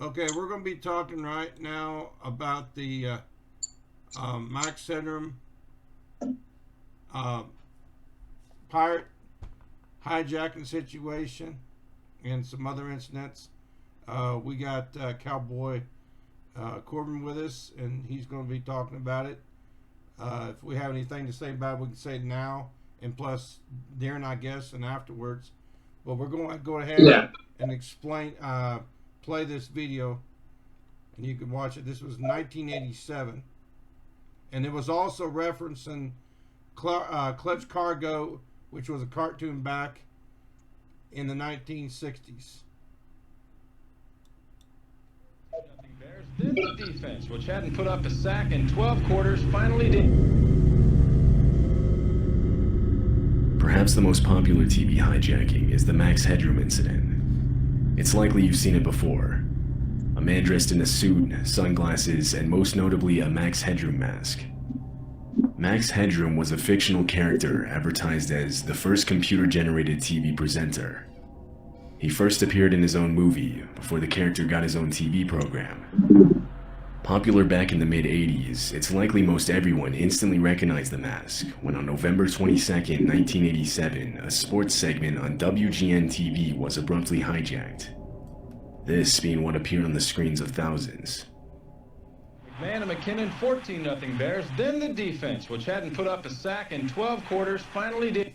Okay, we're going to be talking right now about the Max Headroom uh, pirate hijacking situation and some other incidents. We got Cowboy Corbin with us, and he's going to be talking about it. If we have anything to say about it, we can say it now, and plus Darren, I guess, and afterwards. But we're going to go ahead and explain, play this video, and you can watch it. This was 1987, and it was also referencing Clutch Cargo, which was a cartoon back in the 1960s. Then the defense, which hadn't put up a sack in 12 quarters, finally did. Perhaps the most popular TV hijacking is the Max Headroom incident. It's likely you've seen it before. A man dressed in a suit, sunglasses, and most notably a Max Headroom mask. Max Headroom was a fictional character advertised as the first computer-generated TV presenter. He first appeared in his own movie before the character got his own TV program. Popular back in the mid-80s, it's likely most everyone instantly recognized the mask when on November 22nd, 1987, a sports segment on WGN-TV was abruptly hijacked. This being what appeared on the screens of thousands. McMahon and McKinnon, 14-0 Bears. Then the defense, which hadn't put up a sack in 12 quarters, finally did.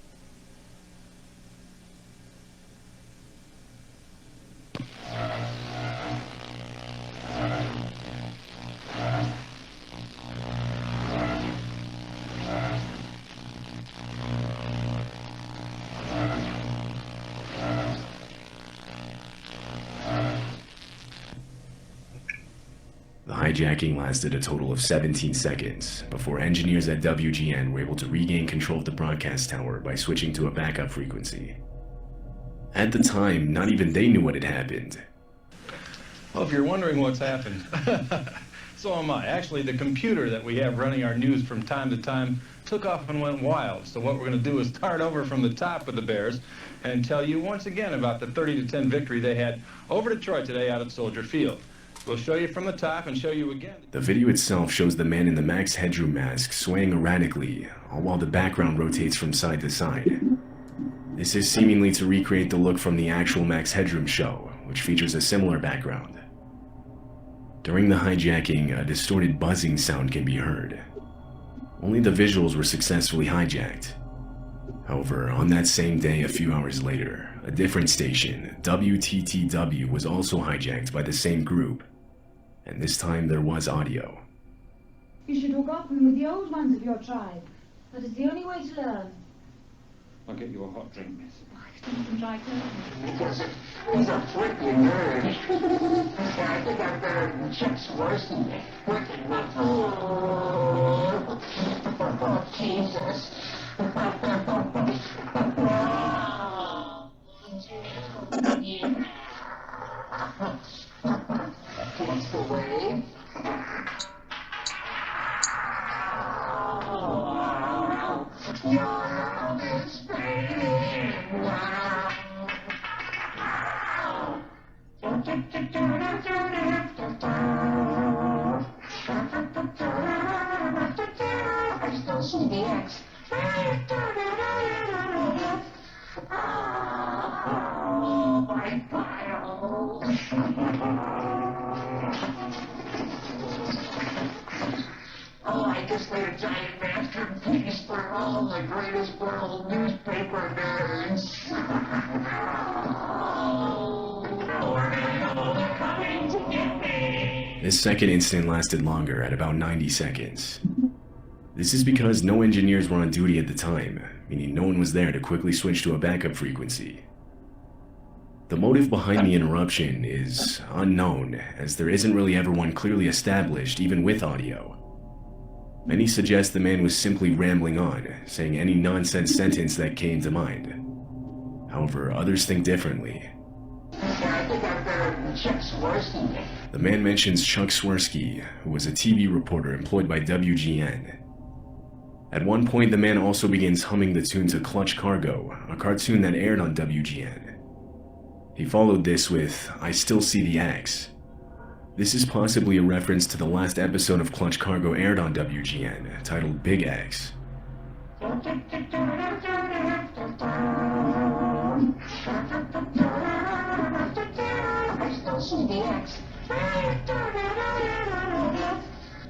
The hijacking lasted a total of 17 seconds before engineers at WGN were able to regain control of the broadcast tower by switching to a backup frequency. At the time, not even they knew what had happened. Well, if you're wondering what's happened, so am I. Actually, the computer that we have running our news from time to time took off and went wild. So what we're going to do is start over from the top with the Bears and tell you once again about the 30-10 victory they had over Detroit today out at Soldier Field. We'll show you from the top and show you again. The video itself shows the man in the Max Headroom mask swaying erratically, all while the background rotates from side to side. This is seemingly to recreate the look from the actual Max Headroom show, which features a similar background. During the hijacking, a distorted buzzing sound can be heard. Only the visuals were successfully hijacked. However, on that same day, a few hours later, a different station, WTTW, was also hijacked by the same group. And this time there was audio. You should hook up with the old ones of your tribe. That is the only way to learn. I'll get you a hot drink, miss. Some dry clothing. Because he's a prickly nerd. I think I'm better than Chuck Swirsky. Working with oh, Jesus. That's the way. Your love is fading. I still see the X. Oh, my pile. Oh, I guess they're a giant masterpiece for all the greatest world newspaper nerds. They're coming to get me. This second incident lasted longer at about 90 seconds. This is because no engineers were on duty at the time, meaning no one was there to quickly switch to a backup frequency. The motive behind the interruption is unknown, as there isn't really ever one clearly established, even with audio. Many suggest the man was simply rambling on, saying any nonsense sentence that came to mind. However, others think differently. I think I'm better than Chuck Swirsky. The man mentions Chuck Swirsky, who was a TV reporter employed by WGN. At one point, the man also begins humming the tune to Clutch Cargo, a cartoon that aired on WGN. He followed this with, "I still see the X." This is possibly a reference to the last episode of Clutch Cargo aired on WGN, titled Big X. I still see the X.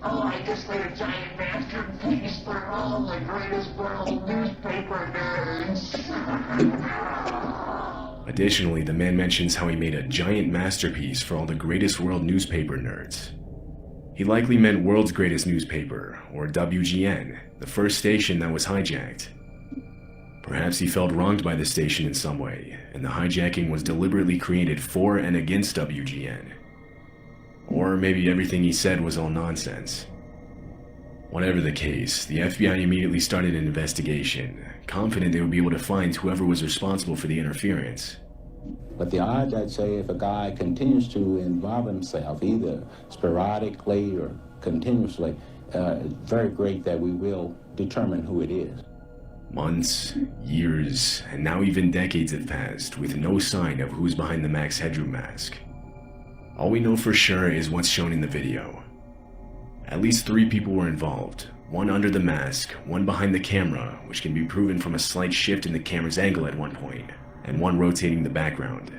Oh, I guess they're a giant masterpiece for all the greatest world newspaper nerds. Additionally, the man mentions how he made a giant masterpiece for all the greatest world newspaper nerds. He likely meant World's Greatest Newspaper, or WGN, the first station that was hijacked. Perhaps he felt wronged by the station in some way, and the hijacking was deliberately created for and against WGN. Or maybe everything he said was all nonsense. Whatever the case, the FBI immediately started an investigation, confident they would be able to find whoever was responsible for the interference. But the odds, I'd say, if a guy continues to involve himself, either sporadically or continuously, very great that we will determine who it is. Months, years, and now even decades have passed with no sign of who's behind the Max Headroom mask. All we know for sure is what's shown in the video. At least 3 people were involved, one under the mask, one behind the camera, which can be proven from a slight shift in the camera's angle at one point, and one rotating the background,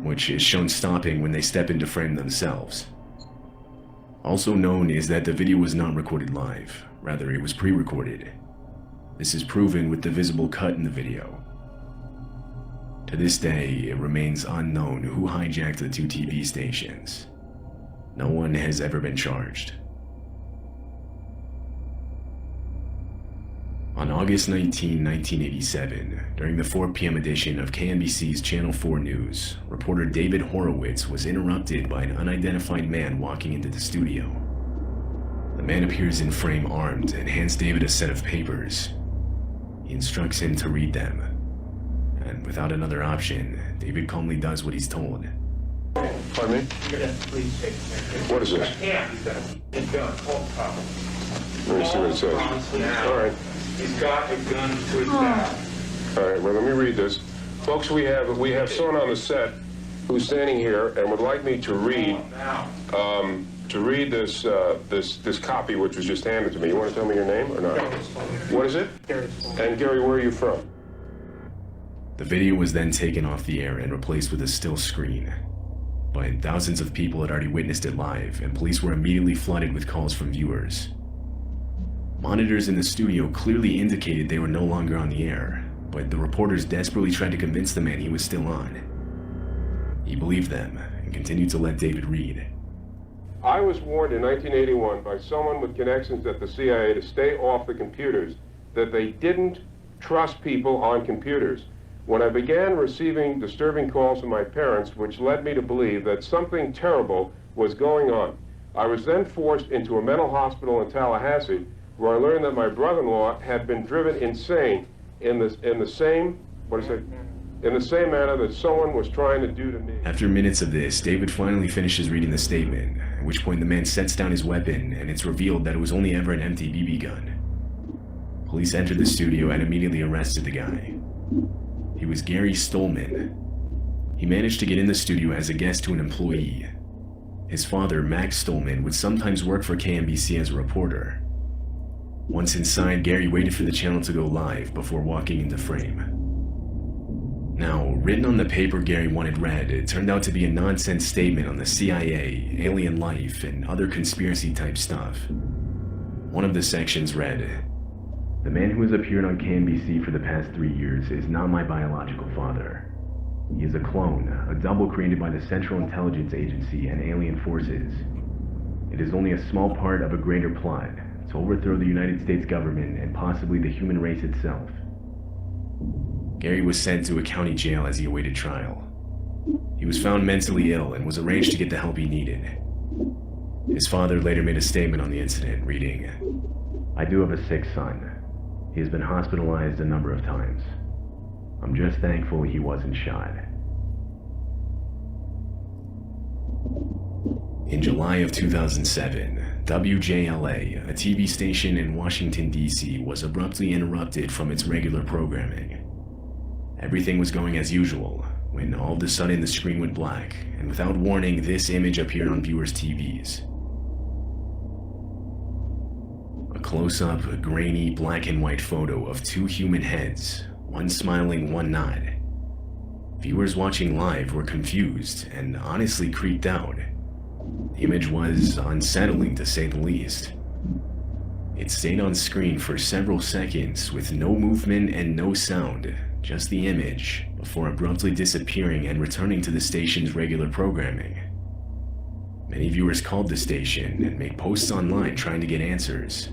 which is shown stopping when they step into frame themselves. Also known is that the video was not recorded live, rather it was pre-recorded. This is proven with the visible cut in the video. To this day, it remains unknown who hijacked the 2 TV stations. No one has ever been charged. On August 19, 1987, during the 4 p.m. edition of KNBC's Channel 4 News, reporter David Horowitz was interrupted by an unidentified man walking into the studio. The man appears in frame armed and hands David a set of papers. He instructs him to read them. And without another option, David calmly does what he's told. Pardon me? What is this? Let me see what it says. All right. He's got a gun to his back. All right, well, let me read this. Folks, we have someone on the set who's standing here and would like me to read this copy which was just handed to me. You want to tell me your name or not? What is it? And Gary, where are you from? The video was then taken off the air and replaced with a still screen. But thousands of people had already witnessed it live, and police were immediately flooded with calls from viewers. Monitors in the studio clearly indicated they were no longer on the air, but the reporters desperately tried to convince the man he was still on. He believed them and continued to let David read. I was warned in 1981 by someone with connections at the CIA to stay off the computers, that they didn't trust people on computers. When I began receiving disturbing calls from my parents, which led me to believe that something terrible was going on, I was then forced into a mental hospital in Tallahassee, where I learned that my brother-in-law had been driven insane in the same manner that someone was trying to do to me. After minutes of this, David finally finishes reading the statement, at which point the man sets down his weapon, and it's revealed that it was only ever an empty BB gun. Police entered the studio and immediately arrested the guy. He was Gary Stolman. He managed to get in the studio as a guest to an employee. His father, Max Stolman, would sometimes work for KNBC as a reporter. Once inside, Gary waited for the channel to go live before walking into frame. Now, written on the paper Gary wanted read, it turned out to be a nonsense statement on the CIA, alien life, and other conspiracy-type stuff. One of the sections read, "The man who has appeared on KNBC for the past 3 years is not my biological father. He is a clone, a double created by the Central Intelligence Agency and alien forces. It is only a small part of a greater plot to overthrow the United States government and possibly the human race itself." Gary was sent to a county jail as he awaited trial. He was found mentally ill and was arranged to get the help he needed. His father later made a statement on the incident, reading, "I do have a sick son. He has been hospitalized a number of times. I'm just thankful he wasn't shot." In July of 2007, WJLA, a TV station in Washington, D.C., was abruptly interrupted from its regular programming. Everything was going as usual, when all of a sudden the screen went black, and without warning, this image appeared on viewers' TVs. A close-up, grainy, black and white photo of two human heads, one smiling, one not. Viewers watching live were confused and honestly creeped out. The image was unsettling, to say the least. It stayed on screen for several seconds with no movement and no sound, just the image, before abruptly disappearing and returning to the station's regular programming. Many viewers called the station and made posts online trying to get answers.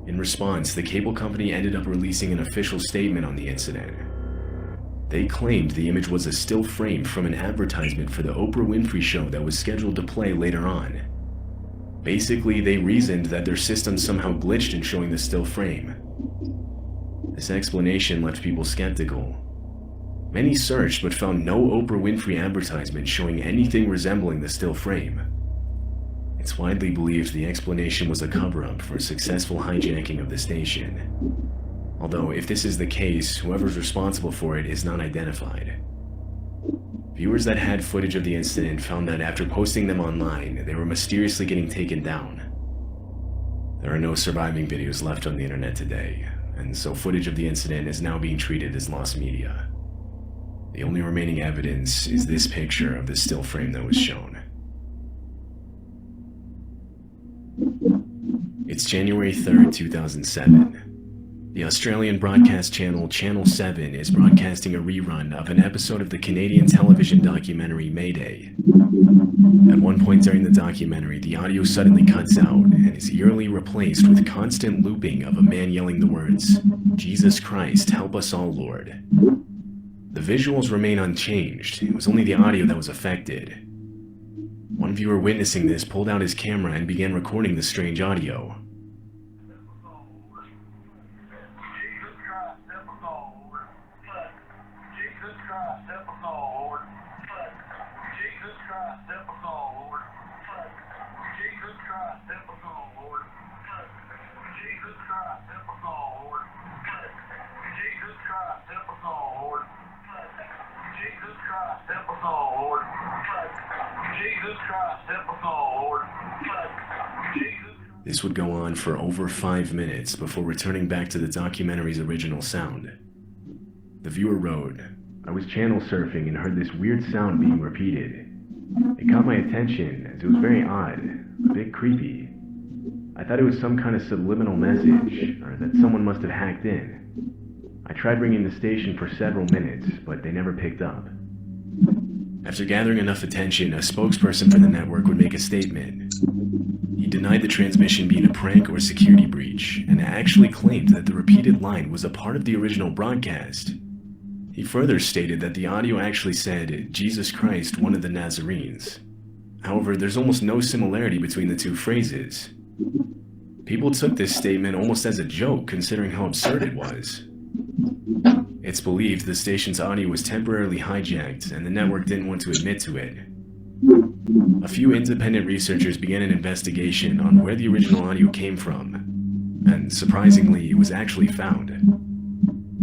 In response, the cable company ended up releasing an official statement on the incident. They claimed the image was a still frame from an advertisement for the Oprah Winfrey Show that was scheduled to play later on. Basically, they reasoned that their system somehow glitched in showing the still frame. This explanation left people skeptical. Many searched but found no Oprah Winfrey advertisement showing anything resembling the still frame. It's widely believed the explanation was a cover-up for a successful hijacking of the station. Although, if this is the case, whoever's responsible for it is not identified. Viewers that had footage of the incident found that after posting them online, they were mysteriously getting taken down. There are no surviving videos left on the internet today, and so footage of the incident is now being treated as lost media. The only remaining evidence is this picture of the still frame that was shown. It's January 3rd, 2007. The Australian broadcast channel Channel 7 is broadcasting a rerun of an episode of the Canadian television documentary Mayday. At one point during the documentary, the audio suddenly cuts out and is eerily replaced with constant looping of a man yelling the words, "Jesus Christ, help us all, Lord." The visuals remain unchanged. It was only the audio that was affected. One viewer witnessing this pulled out his camera and began recording the strange audio. This would go on for over 5 minutes before returning back to the documentary's original sound. The viewer wrote, "I was channel surfing and heard this weird sound being repeated. It caught my attention as it was very odd, a bit creepy. I thought it was some kind of subliminal message, or that someone must have hacked in. I tried ringing the station for several minutes, but they never picked up." After gathering enough attention, a spokesperson for the network would make a statement. He denied the transmission being a prank or security breach, and actually claimed that the repeated line was a part of the original broadcast. He further stated that the audio actually said, "Jesus Christ, one of the Nazarenes." However, there's almost no similarity between the two phrases. People took this statement almost as a joke, considering how absurd it was. It's believed the station's audio was temporarily hijacked, and the network didn't want to admit to it. A few independent researchers began an investigation on where the original audio came from, and surprisingly, it was actually found.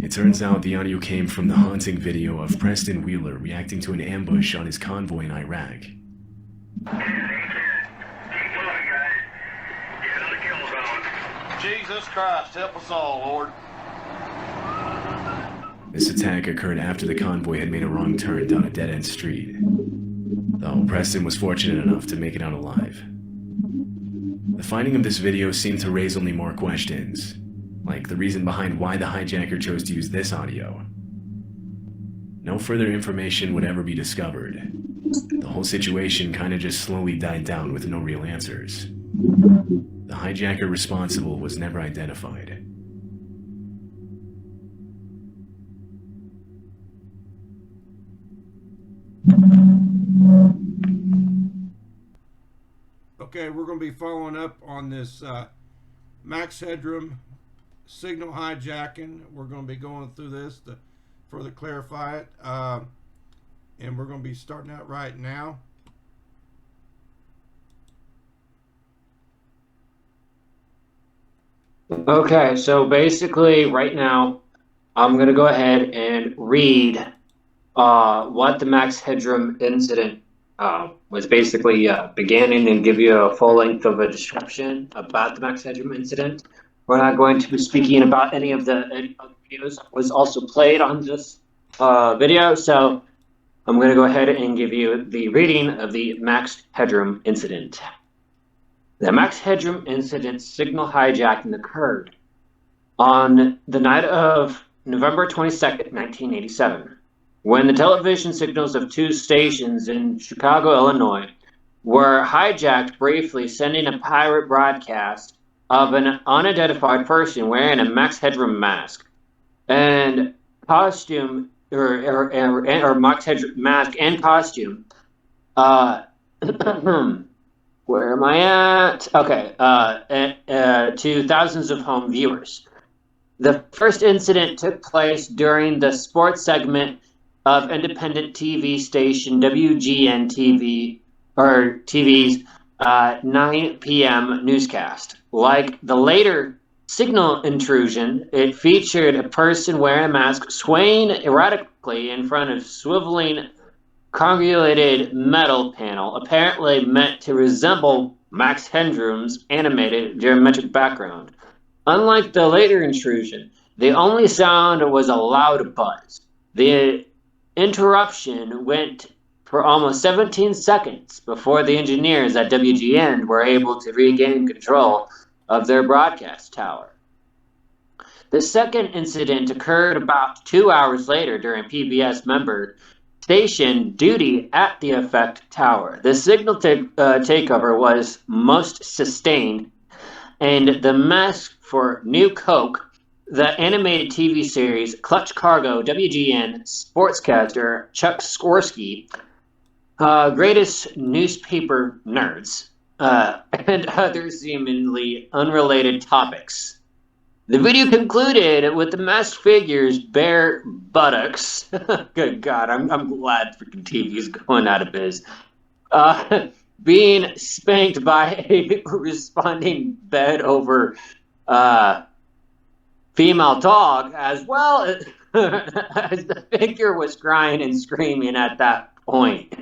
It turns out the audio came from the haunting video of Preston Wheeler reacting to an ambush on his convoy in Iraq. Jesus Christ, help us all, Lord. This attack occurred after the convoy had made a wrong turn down a dead-end street, though Preston was fortunate enough to make it out alive. The finding of this video seemed to raise only more questions, like the reason behind why the hijacker chose to use this audio. No further information would ever be discovered. The whole situation kinda just slowly died down with no real answers. The hijacker responsible was never identified. Okay, we're going to be following up on this Max Headroom signal hijacking. We're going to be going through this to further clarify it. And we're going to be starting out right now. Okay, so basically right now, I'm going to go ahead and read what the Max Headroom incident was basically beginning and give you a full length of a description about the Max Headroom incident. We're not going to be speaking about any of the videos that was also played on this video, so I'm going to go ahead and give you the reading of the Max Headroom incident. The Max Headroom incident signal hijacking occurred on the night of November 22nd, 1987, when the television signals of two stations in Chicago, Illinois, were hijacked briefly, sending a pirate broadcast of an unidentified person wearing a Max Headroom mask and costume, or Max Headroom mask and costume. Where am I at? Okay, to thousands of home viewers. The first incident took place during the sports segment of independent TV station WGN TV, or TV's 9 p.m. newscast. Like the later signal intrusion, it featured a person wearing a mask swaying erratically in front of swiveling congulated metal panel, apparently meant to resemble Max Headroom's animated geometric background. Unlike the later intrusion, the only sound was a loud buzz. The interruption went for almost 17 seconds before the engineers at WGN were able to regain control of their broadcast tower. The second incident occurred about 2 hours later during PBS member station duty at the effect tower. The signal takeover was most sustained, and the mask for New Coke, the animated TV series Clutch Cargo, WGN sportscaster Chuck Skorsky, greatest newspaper nerds, and other seemingly unrelated topics. The video concluded with the masked figure's bare buttocks. Good God, I'm glad freaking TV's going out of biz. Being spanked by a responding bed over female dog, as well as the figure was crying and screaming at that point.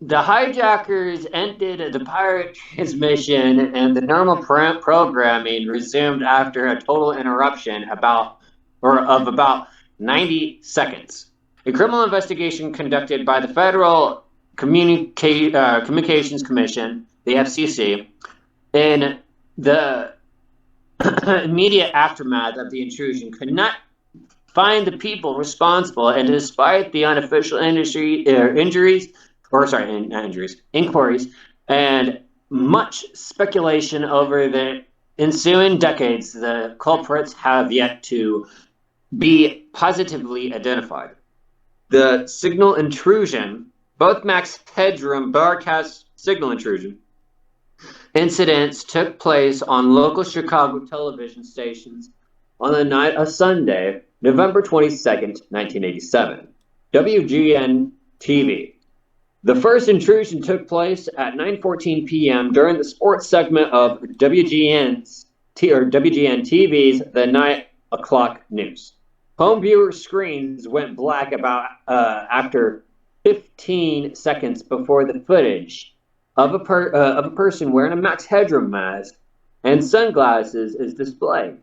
The hijackers ended the pirate transmission, and the normal programming resumed after a total interruption of about 90 seconds. A criminal investigation conducted by the Federal Communications Commission, the FCC, in the immediate aftermath of the intrusion could not find the people responsible, and despite the unofficial inquiries and much speculation over the ensuing decades, the culprits have yet to be positively identified. The signal intrusion, both Max Headroom broadcast signal intrusion incidents took place on local Chicago television stations on the night of Sunday, November 22nd, 1987. WGN TV. The first intrusion took place at 9:14 p.m. during the sports segment of WGN TV's The 9 O'Clock News. Home viewer screens went black about after 15 seconds before the footage of a person wearing a Max Headroom mask and sunglasses is displayed.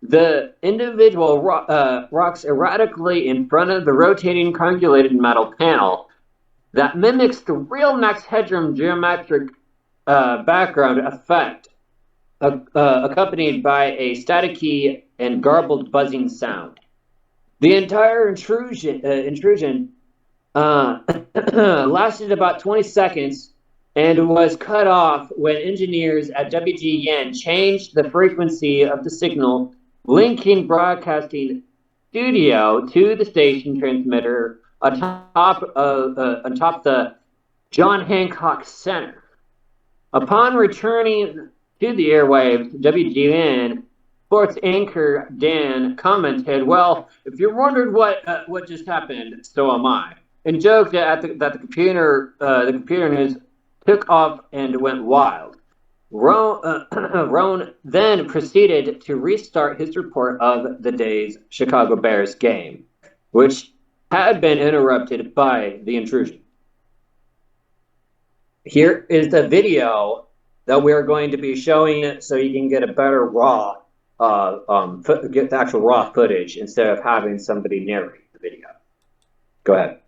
The individual rocks erratically in front of the rotating congulated metal panel that mimics the real Max Headroom geometric background effect, accompanied by a staticky and garbled buzzing sound. The entire intrusion lasted about 20 seconds and was cut off when engineers at WGN changed the frequency of the signal, linking broadcasting studio to the station transmitter atop the John Hancock Center. Upon returning to the airwaves, WGN sports anchor Dan commented, "Well, if you're wondering what just happened, so am I," and joked that the computer news took off and went wild. Roan then proceeded to restart his report of the day's Chicago Bears game, which had been interrupted by the intrusion. Here is the video that we're going to be showing so you can get a better get the actual raw footage instead of having somebody narrate the video. Go ahead.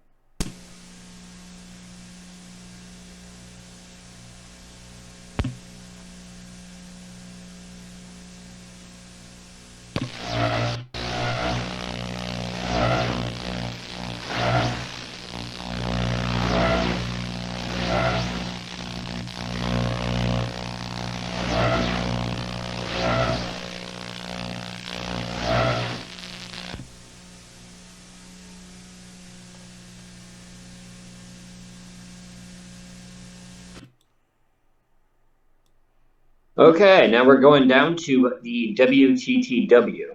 Okay, now we're going down to the WTTW.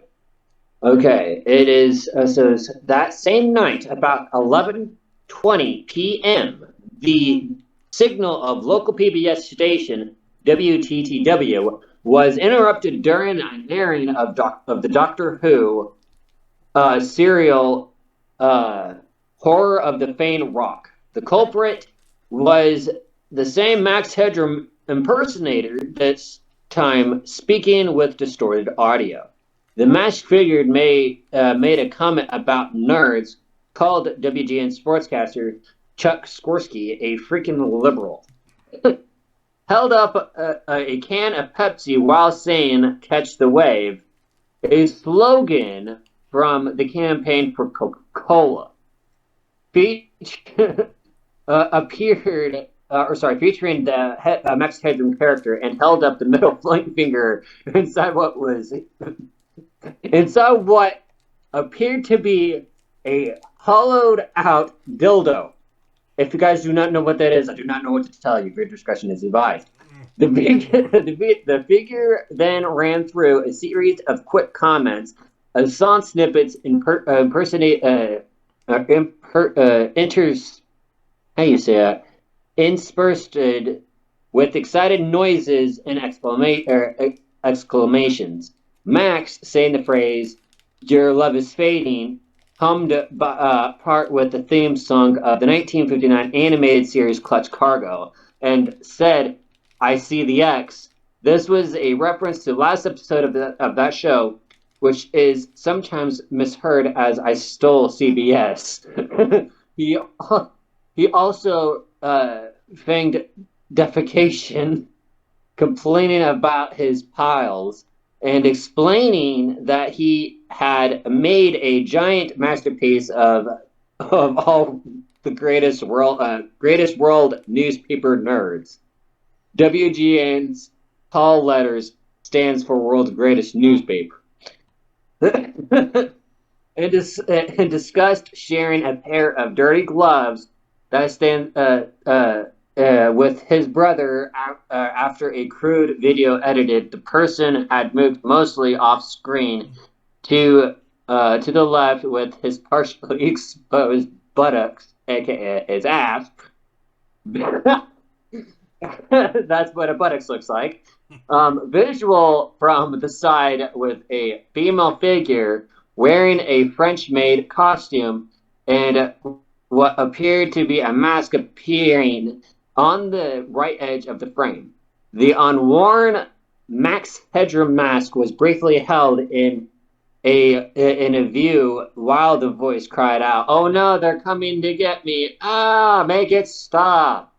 Okay, it is so that same night, about 11:20 p.m., the signal of local PBS station WTTW was interrupted during an airing of the Doctor Who serial Horror of the Fane Rock. The culprit was the same Max Headroom impersonator, this time speaking with distorted audio. The masked figure made a comment about nerds, called WGN sportscaster Chuck Skorsky a freaking liberal. Held up a can of Pepsi while saying "Catch the Wave," a slogan from the campaign for Coca-Cola. Featuring the Max Headroom character, and held up the middle finger inside what appeared to be a hollowed out dildo. If you guys do not know what that is, I do not know what to tell you. Your discretion is advised. The figure then ran through a series of quick comments, song snippets, interspersed with excited noises and exclamations. Max saying the phrase "Your love is fading," hummed part with the theme song of the 1959 animated series Clutch Cargo, and said, "I see the X." This was a reference to the last episode of that show, which is sometimes misheard as "I stole CBS." He also fanged defecation, complaining about his piles, and explaining that he had made a giant masterpiece of all the greatest world newspaper nerds. WGN's tall letters stands for World's Greatest Newspaper. and discussed sharing a pair of dirty gloves that stand with his brother after a crude video edited. The person had moved mostly off screen to the left with his partially exposed buttocks, aka his ass. That's what a buttocks looks like. Visual from the side with a female figure wearing a French-made costume and what appeared to be a mask appearing on the right edge of the frame. The unworn Max Headroom mask was briefly held in a view while the voice cried out, "Oh no, they're coming to get me! Ah, make it stop!"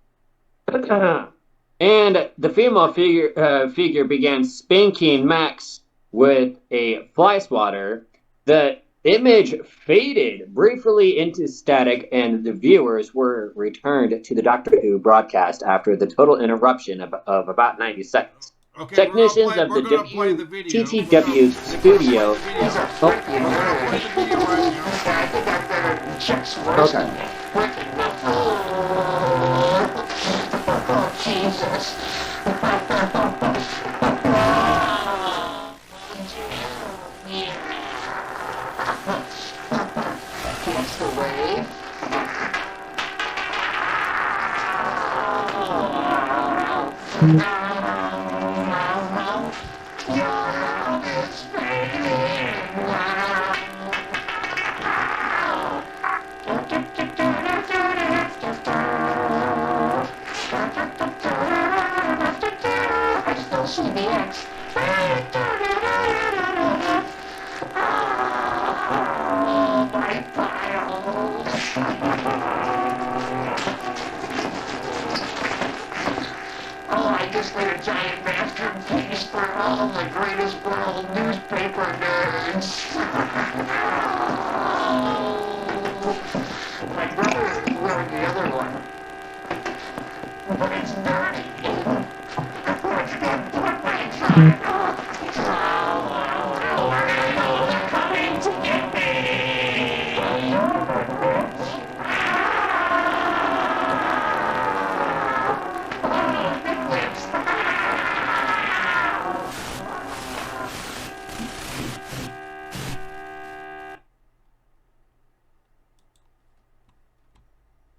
And the female figure began spanking Max with a fly swatter. The image faded briefly into static, and the viewers were returned to the Doctor Who broadcast after the total interruption of about 90 seconds. Okay, Technicians of the WTTW studio. Jesus. Catch the wave. just lit a giant masterpiece for all the greatest world newspaper nerds. My brother is wearing the other one. But it's dirty. It's been put my time off. Coming to get me.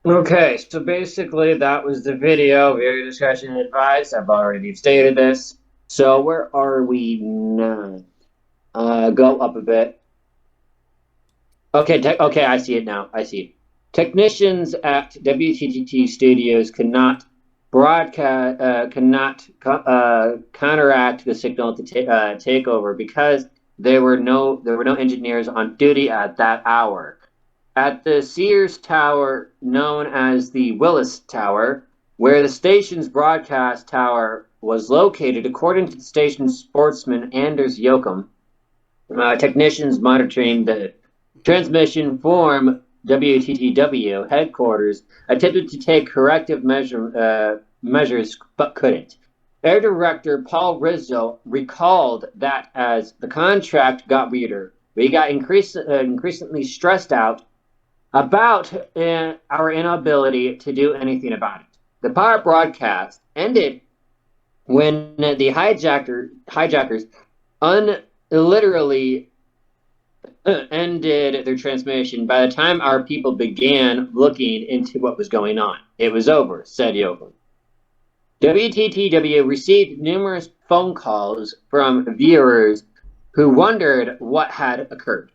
Okay, so basically that was the video. Video discussion advice. I've already stated this. So where are we now? Go up a bit. Okay, okay, I see it now. I see. Technicians at WTTT studios cannot broadcast, counteract the signal to take over because there were no engineers on duty at that hour. At the Sears Tower, known as the Willis Tower, where the station's broadcast tower was located, according to the station's sportsman Anders Yoakum, technicians monitoring the transmission from WTTW headquarters attempted to take corrective measures but couldn't. Air Director Paul Rizzo recalled that as the contract got weirder, we got increasingly stressed out about our inability to do anything about it. The power broadcast ended when the hijackers literally ended their transmission. By the time our people began looking into what was going on, it was over, said Yoakum. WTTW received numerous phone calls from viewers who wondered what had occurred.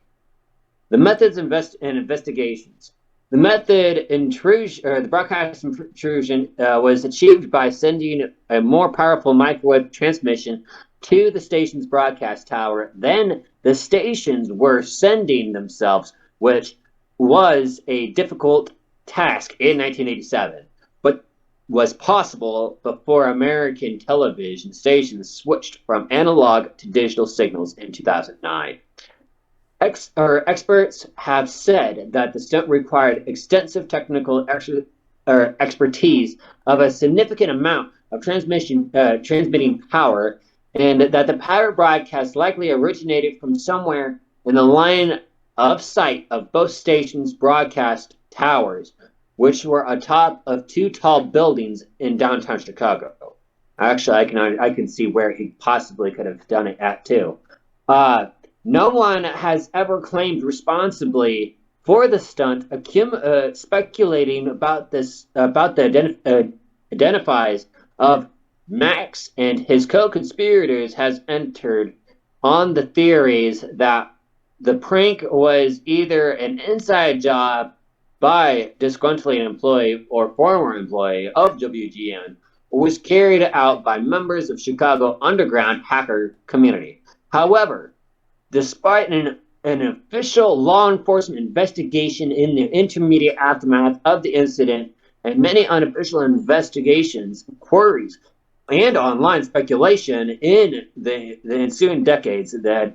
The methods and investigations. The the broadcast intrusion was achieved by sending a more powerful microwave transmission to the station's broadcast tower than the stations were sending themselves, which was a difficult task in 1987, but was possible before American television stations switched from analog to digital signals in 2009. Experts have said that the stunt required extensive technical expertise of a significant amount of transmitting power, and that the power broadcast likely originated from somewhere in the line of sight of both stations' broadcast towers, which were atop of two tall buildings in downtown Chicago. Actually, I can see where he possibly could have done it at too. No one has ever claimed responsibly for the stunt, speculating about the identifies of Max and his co-conspirators has entered on the theories that the prank was either an inside job by disgruntled employee or former employee of WGN, or was carried out by members of Chicago underground hacker community. However, despite an official law enforcement investigation in the intermediate aftermath of the incident and many unofficial investigations, queries, and online speculation in the ensuing decades that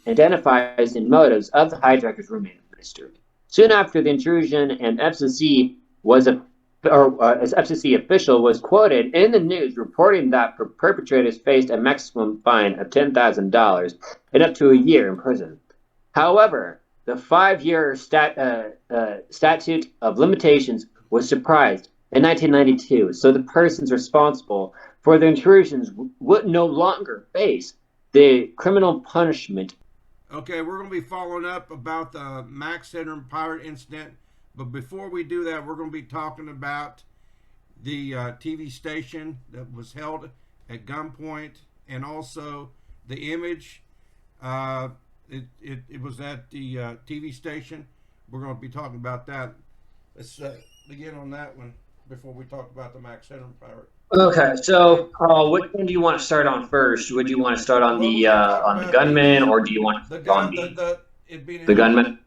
identifies the motives of the hijackers remain a mystery. Soon after the intrusion, an FCC official was quoted in the news reporting that perpetrators faced a maximum fine of $10,000 and up to a year in prison. However, the 5-year statute of limitations was surprised in 1992, so the persons responsible for the intrusions would no longer face the criminal punishment. Okay, we're going to be following up about the Max Headroom pirate incident. But before we do that, we're going to be talking about the TV station that was held at gunpoint, and also the image. It was at the TV station. We're going to be talking about that. Let's begin on that one before we talk about the Max Headroom pirate. Okay, so which one do you want to start on first? Would you want to start on the gunman, or do you want to start on the gunman?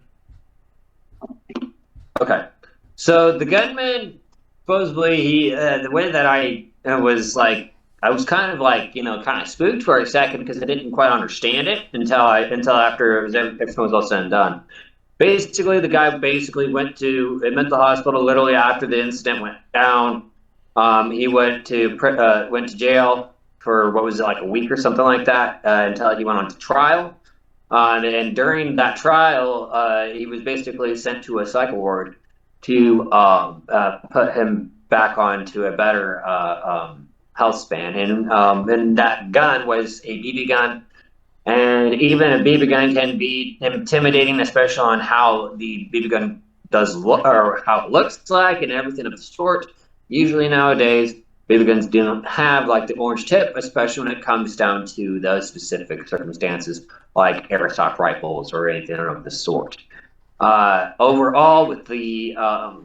Okay, so the gunman, supposedly, the way that I was like I was kind of like, kind of spooked for a second because I didn't quite understand it until after everything was all said and done. Basically, the guy went to a mental hospital literally after the incident went down. He went to jail for what was it, like a week or something like that, until he went on to trial. And during that trial, he was basically sent to a psych ward to put him back onto a better health span. And that gun was a BB gun. And even a BB gun can be intimidating, especially on how the BB gun does look or how it looks like and everything of the sort. Usually nowadays, BB guns do not have like the orange tip, especially when it comes down to those specific circumstances like airsoft rifles or anything of the sort. Overall, with the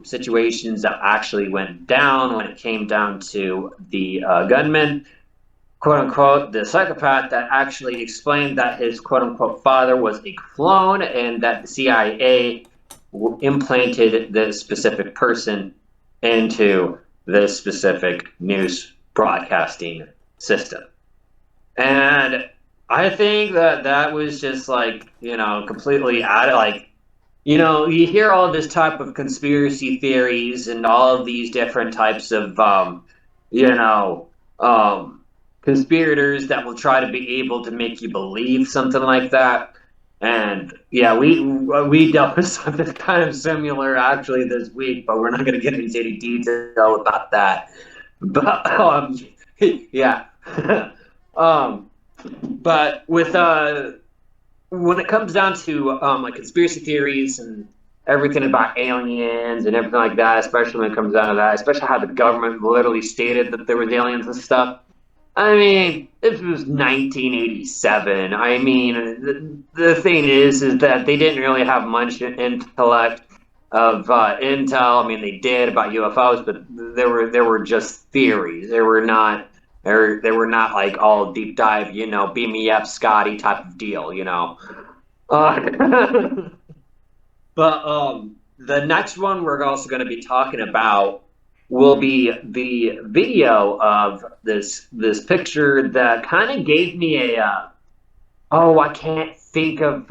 situations that actually went down when it came down to the gunman, quote unquote, the psychopath that actually explained that his quote unquote father was a clone and that the CIA implanted this specific person into this specific news broadcasting system. And I think that was just like, completely out of like, you hear all this type of conspiracy theories and all of these different types of, conspirators that will try to be able to make you believe something like that. And yeah, we dealt with something kind of similar actually this week, but we're not going to get into any detail about that. But yeah, but with when it comes down to like conspiracy theories and everything about aliens and everything like that, especially when it comes down to that, especially how the government literally stated that there was aliens and stuff. I mean, this was 1987. I mean, the thing is that they didn't really have much intellect of intel. I mean, they did about UFOs, but there were just theories. They were not like all deep dive, beam me up, Scotty type of deal, But the next one we're also going to be talking about will be the video of this picture that kind of gave me a I can't think of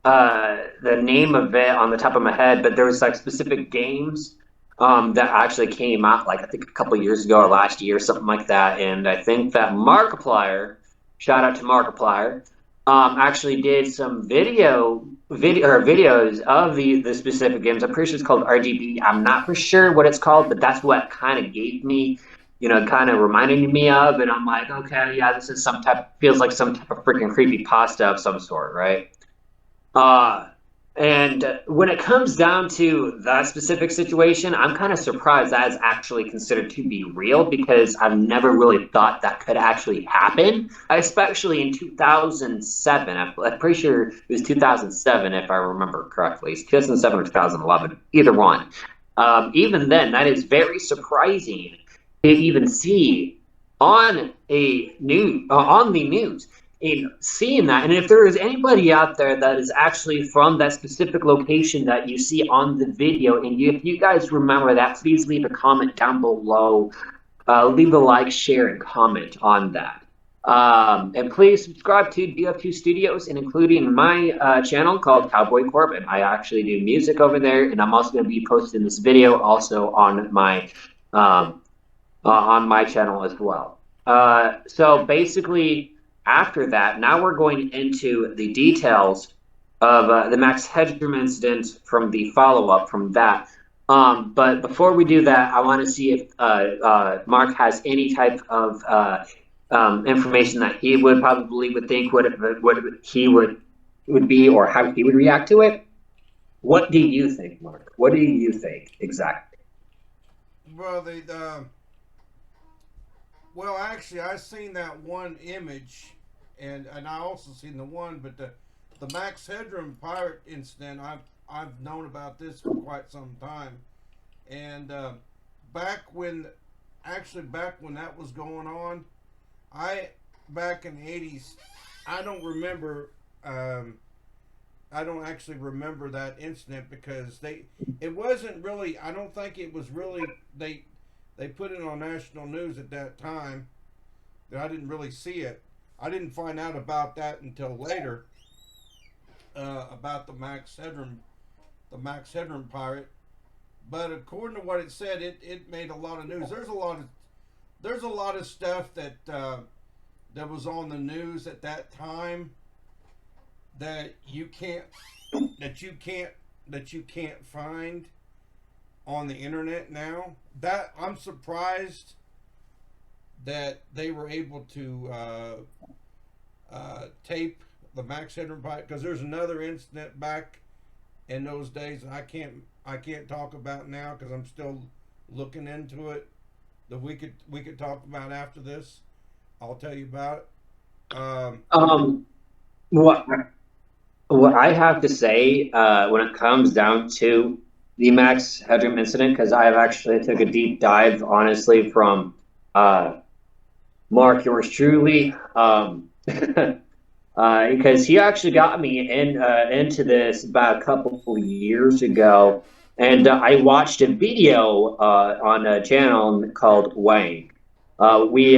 the name of it on the top of my head, but there was like specific games that actually came out like I think a couple of years ago or last year, something like that. And I think that Markiplier, shout out to Markiplier, actually did some videos of the specific games. I'm pretty sure it's called RGB. I'm not for sure what it's called, but that's what kind of gave me, kind of reminded me of. And I'm like, okay, yeah, this is feels like some type of freaking creepy pasta of some sort, right? And when it comes down to that specific situation, I'm kind of surprised that is actually considered to be real because I've never really thought that could actually happen, especially in 2007. I'm pretty sure it was 2007, if I remember correctly. It's 2007 or 2011, either one. Even then, that is very surprising to even see on the news. In seeing that, and if there is anybody out there that is actually from that specific location that you see on the video, and if you guys remember that, please leave a comment down below. Leave a like, share, and comment on that. And please subscribe to DF2 Studios, and including my channel called Cowboy Corbin. I actually do music over there, and I'm also going to be posting this video also on my channel as well. So basically, after that, now we're going into the details of the Max Headroom incident from the follow-up from that. But before we do that, I want to see if Mark has any type of information that he would think what he would be or how he would react to it. What do you think, Mark? What do you think exactly? Well, actually, I seen that one image, and I also seen the one, but the Max Headroom pirate incident, I've known about this for quite some time, and back when that was going on, back in the 80s, I don't actually remember that incident because it wasn't really. I don't think it was really they put it on national news at that time. That I didn't really see it. I didn't find out about that until later. About the Max Headroom pirate. But according to what it said, it made a lot of news. There's a lot of stuff that that was on the news at that time that you can't find on the internet now. That I'm surprised that they were able to tape the Max Headroom pirate, because there's another incident back in those days I can't talk about now because I'm still looking into it, that we could talk about after this. I'll tell you about it. What I have to say when it comes down to the Max Headroom incident, because I have actually took a deep dive, honestly, from Mark, yours truly, because he actually got me into this about a couple of years ago, and I watched a video on a channel called Wang. We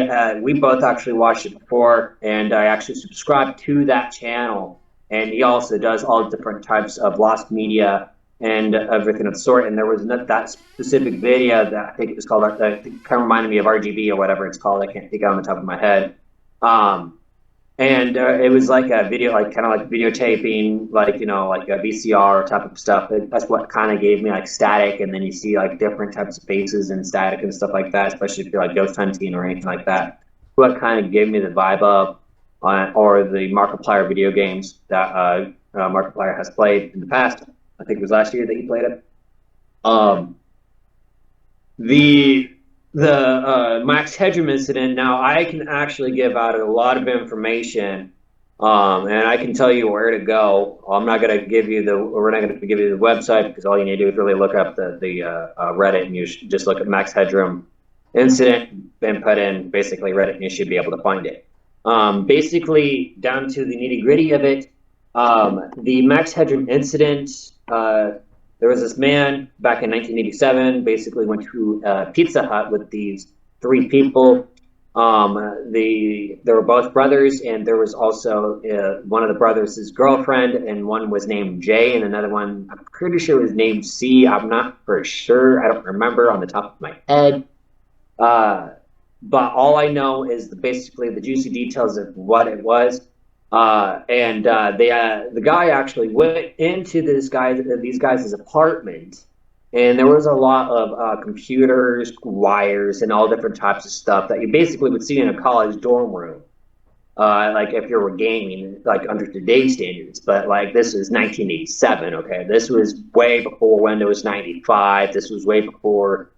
both actually watched it before, and I actually subscribed to that channel. And he also does all different types of lost media and everything of the sort. And there was that specific video that I think it was called, I think it kind of reminded me of RGB or whatever it's called. I can't think of it on the top of my head. And it was like a video, like kind of like videotaping, like, you know, like a VCR type of stuff. That's what kind of gave me like static. And then you see like different types of faces and static and stuff like that, especially if you're like ghost hunting or anything like that. What kind of gave me the vibe of, or the Markiplier video games that Markiplier has played in the past. I think it was last year that he played it. The Max Headroom incident. Now I can actually give out a lot of information, and I can tell you where to go. I'm not going to give you we're not going to give you the website, because all you need to do is really look up the Reddit, and you should just look at Max Headroom incident and put in basically Reddit, and you should be able to find it. Basically, down to the nitty-gritty of it, the Max Headroom incident, there was this man back in 1987, basically went to Pizza Hut with these three people. They were both brothers, and there was also one of the brothers' his girlfriend, and one was named Jay, and another one, I'm pretty sure was named C. I'm not for sure. I don't remember on the top of my head. But all I know is basically the juicy details of what it was. The guy actually went into these guys' apartment, and there was a lot of computers, wires, and all different types of stuff that you basically would see in a college dorm room. Like if you were gaming, like under today's standards, but like this is 1987, okay? This was way before Windows 95. This was way before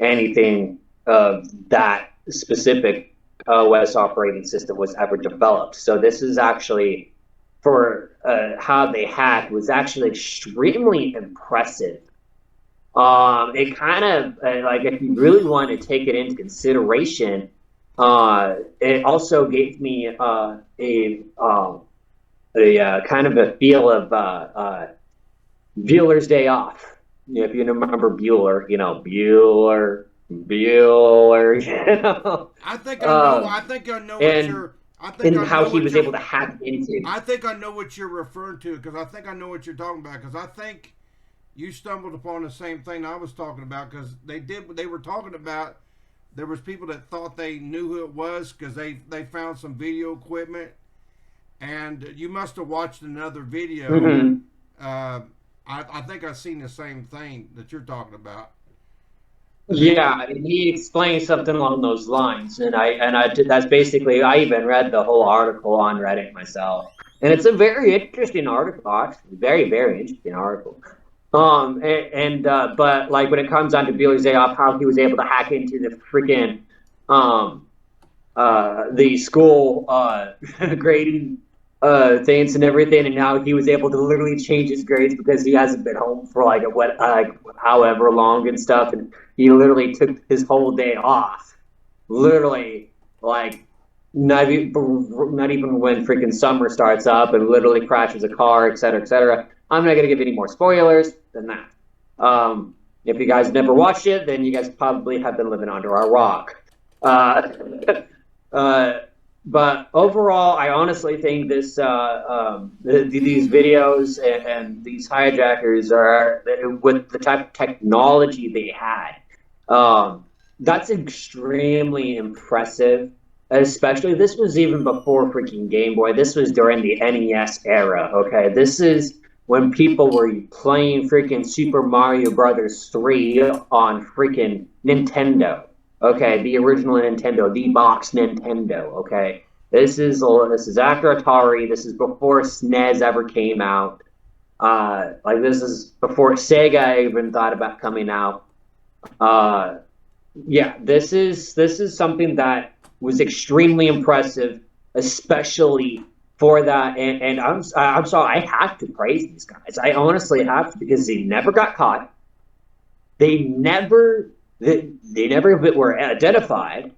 anything of that specific OS operating system was ever developed. So this is actually, for how they hacked, was actually extremely impressive. It kind of, like, if you really want to take it into consideration, it also gave me a kind of a feel of Bueller's Day Off. You know, if you remember Bueller, you know, Bueller, you know. I think I know what you're. And how he was able to hack into. I think I know what you're referring to, because I think I know what you're talking about, because I think you stumbled upon the same thing I was talking about, because they were talking about, there was people that thought they knew who it was because they found some video equipment, and you must have watched another video. Mm-hmm. I think I've seen the same thing that you're talking about. Yeah, he explained something along those lines, and that's basically, I even read the whole article on Reddit myself, and it's a very interesting article, actually, very, very interesting article. But like when it comes down to Bueller's Day Off, how he was able to hack into the freaking the school grading things and everything, and now he was able to literally change his grades because he hasn't been home for like however long and stuff, and he literally took his whole day off, literally, like not even when freaking summer starts up, and literally crashes a car, etc., etc. I'm not gonna give any more spoilers than that. If you guys never watched it, then you guys probably have been living under a rock. But overall, I honestly think this these videos and these hijackers are, with the type of technology they had, that's extremely impressive. Especially, this was even before freaking Game Boy. This was during the NES era. Okay, this is when people were playing freaking Super Mario Brothers 3 on freaking Nintendo. Okay, the original Nintendo, the box Nintendo. Okay, this is after Atari. This is before SNES ever came out. Like, this is before Sega even thought about coming out. Yeah, this is something that was extremely impressive, especially for that. And I'm sorry, I have to praise these guys. I honestly have to, because they never got caught. They never were identified.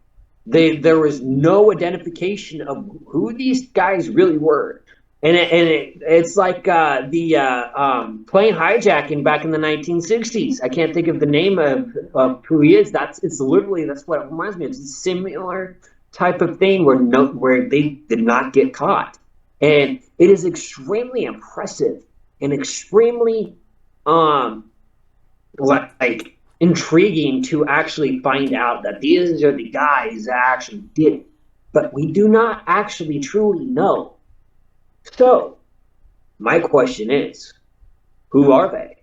There was no identification of who these guys really were. It's like playing Hijacking back in the 1960s. I can't think of the name of who he is. That's what it reminds me of. It's a similar type of thing where they did not get caught, and it is extremely impressive and extremely like intriguing to actually find out that these are the guys that actually did it, but we do not actually truly know. So, my question is, who are they?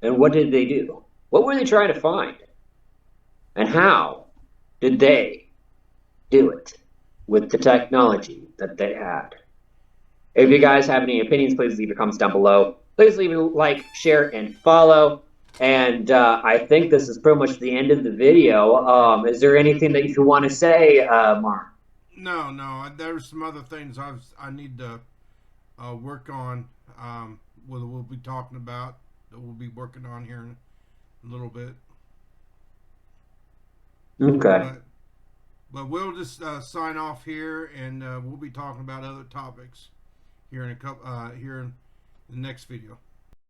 And what did they do? What were they trying to find? And how did they do it with the technology that they had? If you guys have any opinions, please leave your comments down below. Please leave a like, share, and follow. And I think this is pretty much the end of the video. Is there anything that you want to say, Mark? No. There's some other things I need to work on. We'll be talking about that we'll be working on here in a little bit. Okay. But we'll just sign off here, and we'll be talking about other topics here in the next video.